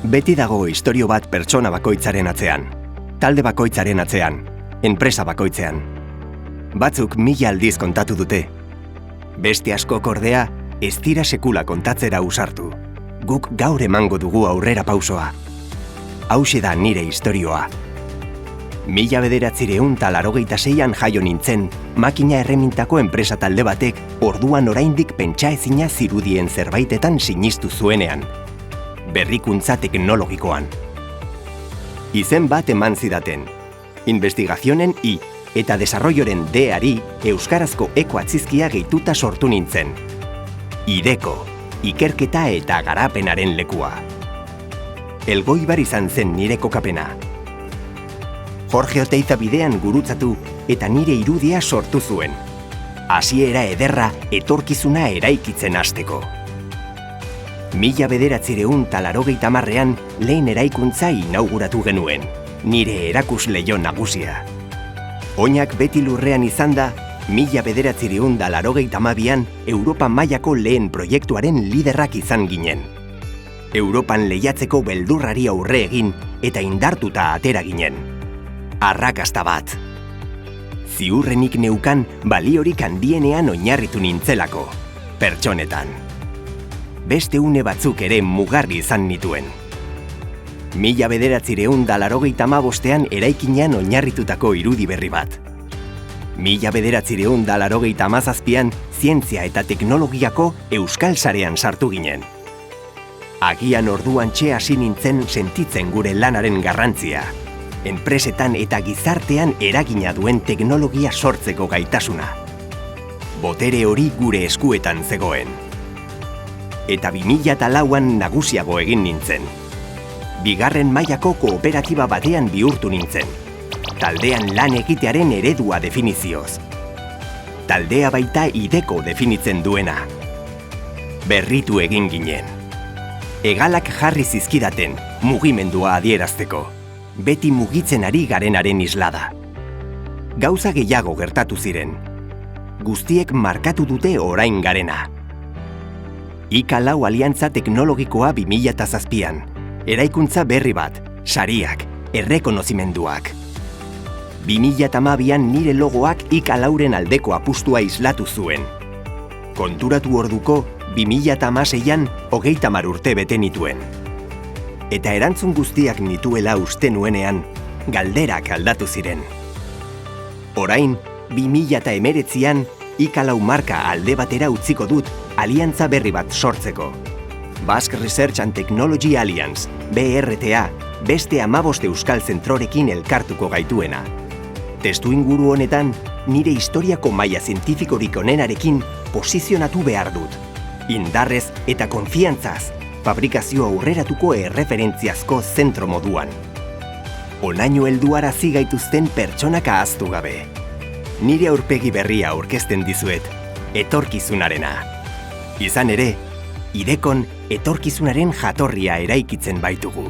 Beti dago istorio bat pertsona bakoitzaren atzean, talde bakoitzaren atzean, enpresa bakoitzean. Batzuk 1000 aldiz kontatu dute. Beste askok ordea, ez dira sekula kontatzera ausartu. Guk gaur emango dugu aurrera pausoa. Hauxe da nire istorioa. 1986an jaio nintzen, makina erremintako enpresa talde batek orduan oraindik pentsaezina zirudien zerbaitetan sinistu zuenean. Berrikuntza teknologikoan. Izen bat eman zidaten. Investigazionen I eta desarrolloren D-ari euskarazko eko atzizkia gehituta sortu nintzen. IDEKO, ikerketa eta garapenaren lekua. Elgoibar izan zen nire kokapena. Jorge Oteiza bidean gurutzatu eta nire irudia sortu zuen. Hasiera ederra etorkizuna eraikitzen hasteko. 1980ean lehen eraikuntza inauguratu genuen, nire erakusleiho nagusia. Oinak beti lurrean izan da, 1982an Europa mailako lehen proiektuaren liderrak izan ginen. Europan lehiatzeko beldurrari aurre egin eta indartuta atera ginen. Arrakasta bat. Ziurrenik neukan baliorik handienean oinarritu nintzelako, pertsonetan. Beste une batzuk ere mugarri izan nituen. 1985ean eraikinean oinarritutako irudi berri bat. 1987an zientzia eta teknologiako euskal sarean sartu ginen. Agian orduan hasi nintzen sentitzen gure lanaren garrantzia. Enpresetan eta gizartean eragina duen teknologia sortzeko gaitasuna. Botere hori gure eskuetan zegoen. Eta 2004an nagusiago egin nintzen. Bigarren mailako kooperatiba batean bihurtu nintzen. Taldean lan egitearen eredua definizioz. Taldea baita IDEKO definitzen duena. Berritu egin ginen. Hegalak jarri zizkidaten, mugimendua adierazteko. Beti mugitzen ari garenaren islada. Gauza gehiago gertatu ziren. Guztiek markatu dute orain garena. IK4 aliantza teknologikoa 2007an. Eraikuntza berri bat, sariak, errekonozimenduak. 2012an nire logoak IK4ren aldeko apustua islatu zuen. Konturatu orduko, 2016an 30 urte bete nituen. Eta erantzun guztiak nituela uste nuenean, galderak aldatu ziren. Orain, 2019an IK4 marka alde batera utziko dut aliantza berri bat sortzeko. Basque Research and Technology Alliance, BRTA, beste 15 euskal zentrorekin elkartuko gaituena. Testuinguru honetan, nire historiako maila zientifikorik onenarekin posizionatu behar dut. Indarrez eta konfiantzaz, fabrikazio aurreratuko erreferentziazko zentro moduan. Honaino helduarazi gaituzten pertsonak ahaztu gabe. Nire aurpegi berria aurkezten dizuet, etorkizunarena. Izan ere, IDEKOn etorkizunaren jatorria eraikitzen baitugu.